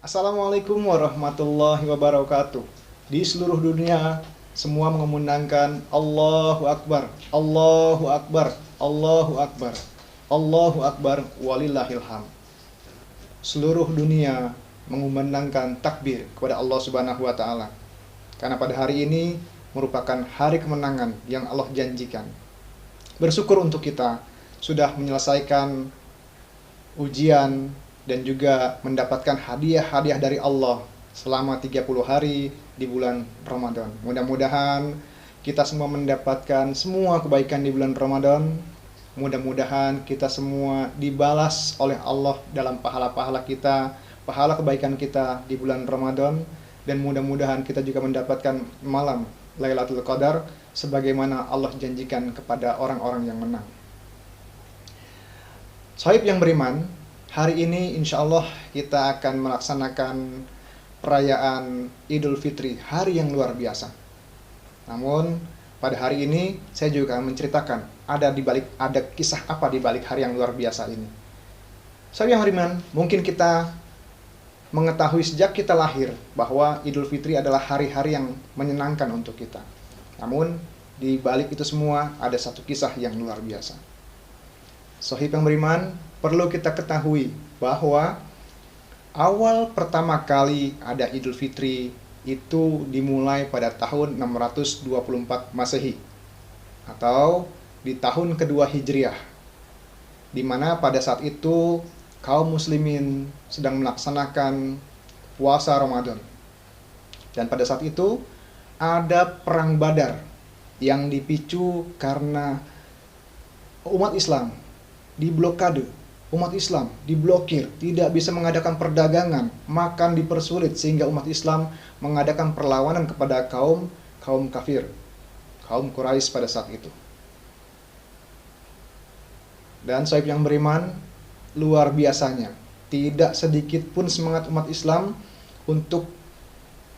Assalamualaikum warahmatullahi wabarakatuh. Di seluruh dunia, semua mengumandangkan Allahu Akbar, Allahu Akbar, Allahu Akbar, Allahu Akbar, walillahil hamd. Seluruh dunia mengumandangkan takbir kepada Allah Subhanahu wa Ta'ala, karena pada hari ini merupakan hari kemenangan yang Allah janjikan. Bersyukur untuk kita sudah menyelesaikan ujian dan juga mendapatkan hadiah-hadiah dari Allah selama 30 hari di bulan Ramadan. Mudah-mudahan kita semua mendapatkan semua kebaikan di bulan Ramadan. Mudah-mudahan kita semua dibalas oleh Allah dalam pahala-pahala kita, pahala kebaikan kita di bulan Ramadan, dan mudah-mudahan kita juga mendapatkan malam Lailatul Qadar sebagaimana Allah janjikan kepada orang-orang yang menang. Sahib yang beriman, hari ini insya Allah kita akan melaksanakan perayaan Idul Fitri, hari yang luar biasa. Namun pada hari ini saya juga akan menceritakan ada kisah apa di balik hari yang luar biasa ini. Sahib yang beriman, mungkin kita mengetahui sejak kita lahir bahwa Idul Fitri adalah hari-hari yang menyenangkan untuk kita. Namun di balik itu semua ada satu kisah yang luar biasa. Sahib yang beriman, perlu kita ketahui bahwa awal pertama kali ada Idul Fitri itu dimulai pada tahun 624 Masehi atau di tahun kedua Hijriah, di mana pada saat itu kaum muslimin sedang melaksanakan puasa Ramadan. Dan pada saat itu ada perang Badar yang dipicu karena umat Islam diblokade, umat Islam diblokir, tidak bisa mengadakan perdagangan, makan dipersulit, sehingga umat Islam mengadakan perlawanan kepada kaum kafir, kaum Quraisy pada saat itu. Dan sahib yang beriman, luar biasanya, tidak sedikit pun semangat umat Islam untuk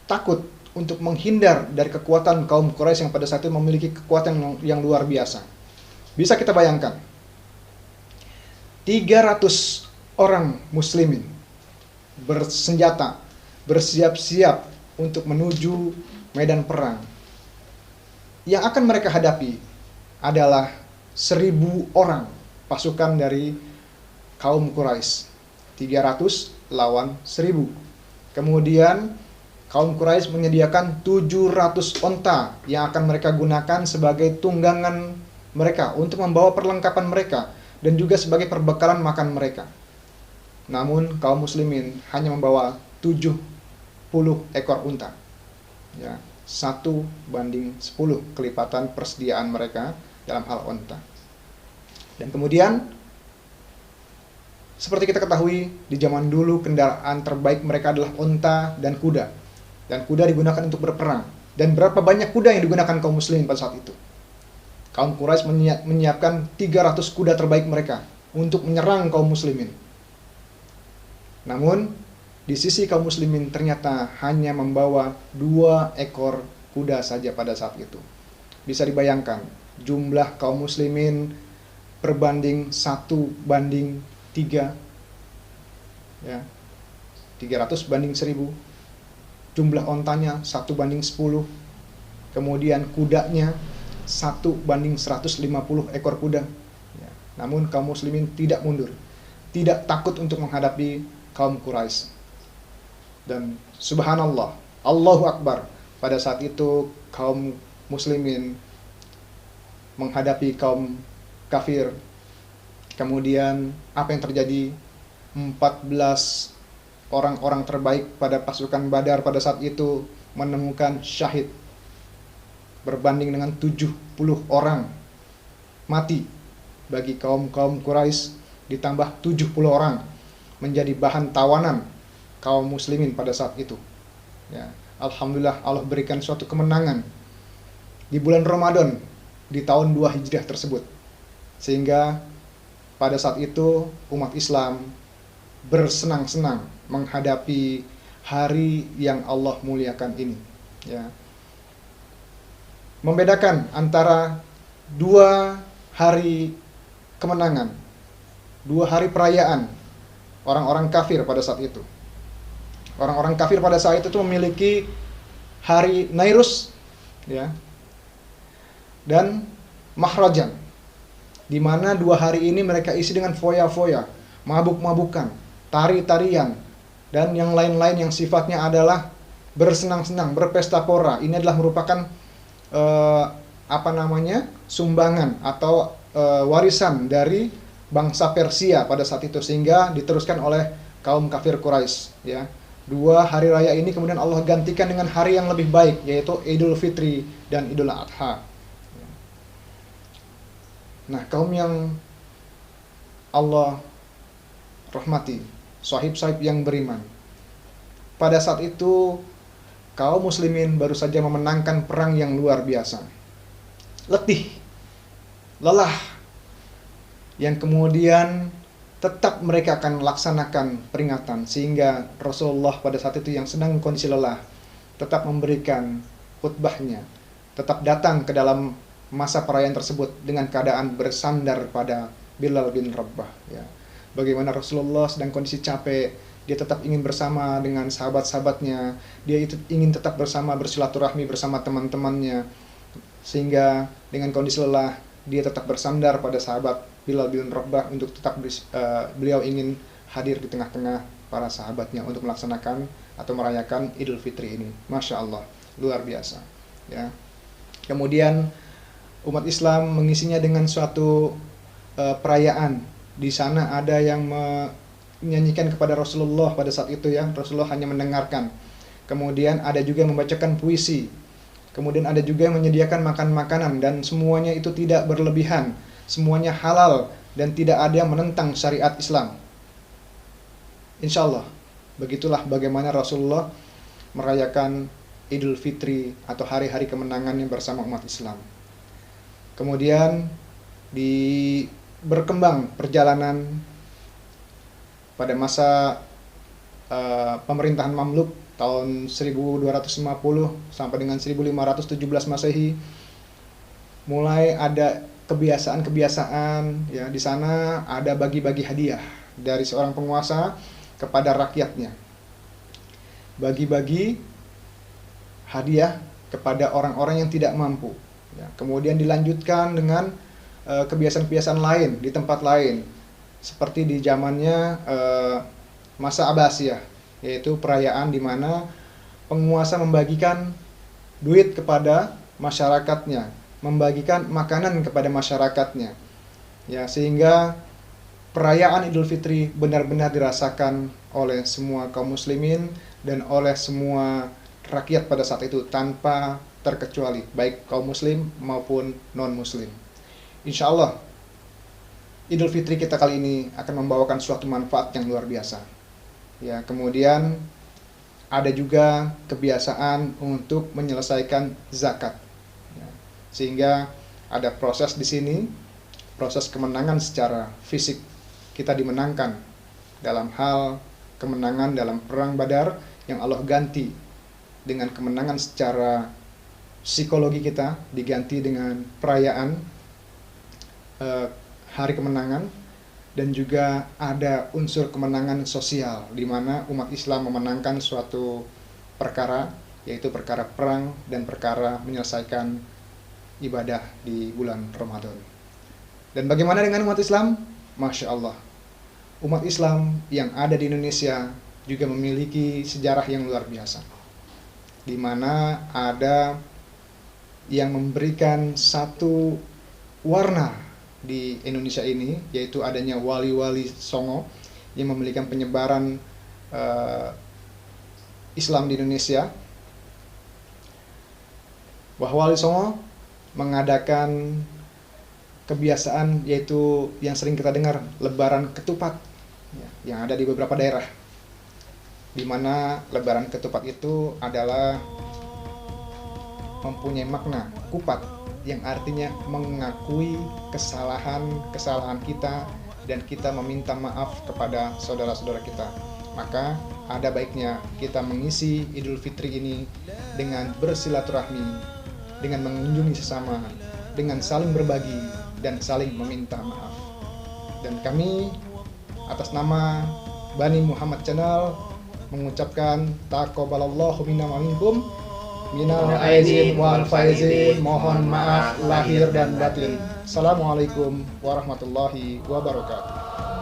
takut, untuk menghindar dari kekuatan kaum Quraisy yang pada saat itu memiliki kekuatan yang luar biasa. Bisa kita bayangkan, 300 orang muslimin bersenjata, bersiap-siap untuk menuju medan perang. Yang akan mereka hadapi adalah 1.000 orang pasukan dari kaum Quraisy. 300 lawan 1.000. Kemudian kaum Quraisy menyediakan 700 onta yang akan mereka gunakan sebagai tunggangan mereka untuk membawa perlengkapan mereka dan juga sebagai perbekalan makan mereka. Namun kaum muslimin hanya membawa 70 ekor unta. Ya, 1:10 kelipatan persediaan mereka dalam hal unta. Dan kemudian seperti kita ketahui, di zaman dulu kendaraan terbaik mereka adalah unta dan kuda. Dan kuda digunakan untuk berperang. Dan berapa banyak kuda yang digunakan kaum muslimin pada saat itu? Kaum Quraisy menyiapkan 300 kuda terbaik mereka untuk menyerang kaum muslimin. Namun, di sisi kaum muslimin ternyata hanya membawa 2 ekor kuda saja pada saat itu. Bisa dibayangkan, jumlah kaum muslimin berbanding 1:3. Ya, 300 banding 1.000. Jumlah ontanya 1:10. Kemudian kudanya 1:150 ekor kuda. Ya. Namun kaum muslimin tidak mundur, tidak takut untuk menghadapi kaum Quraisy. Dan subhanallah, Allahu Akbar, pada saat itu kaum muslimin menghadapi kaum kafir. Kemudian apa yang terjadi? 14 orang-orang terbaik pada pasukan Badar pada saat itu menemukan syahid, berbanding dengan 70 orang mati bagi kaum Quraisy, ditambah 70 orang menjadi bahan tawanan kaum muslimin pada saat itu. Ya, alhamdulillah Allah berikan suatu kemenangan di bulan Ramadan di tahun 2 Hijriah tersebut, sehingga pada saat itu umat Islam bersenang-senang menghadapi hari yang Allah muliakan ini. Ya, membedakan antara 2 hari kemenangan, 2 hari perayaan orang-orang kafir pada saat itu. Orang-orang kafir pada saat itu memiliki hari Nairus, ya, dan Mahrajan, di mana 2 hari ini mereka isi dengan foya-foya, mabuk-mabukan, tari-tarian, dan yang lain-lain yang sifatnya adalah bersenang-senang, berpesta pora. Ini adalah merupakan sumbangan atau warisan dari bangsa Persia pada saat itu, sehingga diteruskan oleh kaum kafir Quraisy, ya. 2 hari raya ini kemudian Allah gantikan dengan hari yang lebih baik, yaitu Idul Fitri dan Idul Adha. Nah, kaum yang Allah rahmati, sahib-sahib yang beriman, pada saat itu kaum muslimin baru saja memenangkan perang yang luar biasa. Letih, lelah, yang kemudian tetap mereka akan melaksanakan peringatan, sehingga Rasulullah pada saat itu yang sedang kondisi lelah tetap memberikan khutbahnya, tetap datang ke dalam masa perayaan tersebut dengan keadaan bersandar pada Bilal bin Rabah, ya. Bagaimana Rasulullah sedang kondisi capek, dia tetap ingin bersama dengan sahabat-sahabatnya, dia itu ingin tetap bersama, bersilaturahmi bersama teman-temannya, sehingga dengan kondisi lelah dia tetap bersandar pada sahabat Bilal bin Rabah untuk tetap beliau ingin hadir di tengah-tengah para sahabatnya untuk melaksanakan atau merayakan Idul Fitri ini. Masya Allah, luar biasa, ya. Kemudian umat Islam mengisinya dengan suatu perayaan. Di sana ada yang menyanyikan kepada Rasulullah pada saat itu, ya. Rasulullah hanya mendengarkan. Kemudian ada juga yang membacakan puisi. Kemudian ada juga yang menyediakan makan-makanan, dan semuanya itu tidak berlebihan. Semuanya halal dan tidak ada yang menentang syariat Islam. Insya Allah, begitulah bagaimana Rasulullah merayakan Idul Fitri atau hari-hari kemenangannya bersama umat Islam. Kemudian berkembang perjalanan pada masa pemerintahan Mamluk tahun 1250 sampai dengan 1517 Masehi. Mulai ada kebiasaan-kebiasaan, ya. Di sana ada bagi-bagi hadiah dari seorang penguasa kepada rakyatnya. Bagi-bagi hadiah kepada orang-orang yang tidak mampu, ya. Kemudian dilanjutkan dengan kebiasaan-kebiasaan lain di tempat lain, seperti di zamannya masa Abbasiyah, yaitu perayaan di mana penguasa membagikan duit kepada masyarakatnya, membagikan makanan kepada masyarakatnya, ya, sehingga perayaan Idul Fitri benar-benar dirasakan oleh semua kaum muslimin dan oleh semua rakyat pada saat itu tanpa terkecuali, baik kaum muslim maupun non muslim. Insya Allah Idul Fitri kita kali ini akan membawakan suatu manfaat yang luar biasa, ya. Kemudian ada juga kebiasaan untuk menyelesaikan zakat, sehingga ada proses di sini, proses kemenangan secara fisik. Kita dimenangkan dalam hal kemenangan dalam perang Badar yang Allah ganti dengan kemenangan secara psikologi, kita diganti dengan perayaan hari kemenangan, dan juga ada unsur kemenangan sosial di mana umat Islam memenangkan suatu perkara, yaitu perkara perang dan perkara menyelesaikan ibadah di bulan Ramadan. Dan bagaimana dengan umat Islam? Masya Allah, umat Islam yang ada di Indonesia juga memiliki sejarah yang luar biasa, di mana ada yang memberikan satu warna di Indonesia ini, yaitu adanya wali-wali Songo yang memberikan penyebaran Islam di Indonesia. Bahwa Wali Songo mengadakan kebiasaan, yaitu yang sering kita dengar, lebaran ketupat, ya, yang ada di beberapa daerah, di mana lebaran ketupat itu adalah mempunyai makna kupat, yang artinya mengakui kesalahan kita dan kita meminta maaf kepada saudara-saudara kita. Maka ada baiknya kita mengisi Idul Fitri ini dengan bersilaturahmi, dengan mengunjungi sesama, dengan saling berbagi dan saling meminta maaf. Dan kami atas nama Bani Muhammad Channel mengucapkan taqabbalallahu minna wa minkum minal aizin wal faizin, mohon maaf lahir dan batin. Assalamualaikum warahmatullahi wabarakatuh.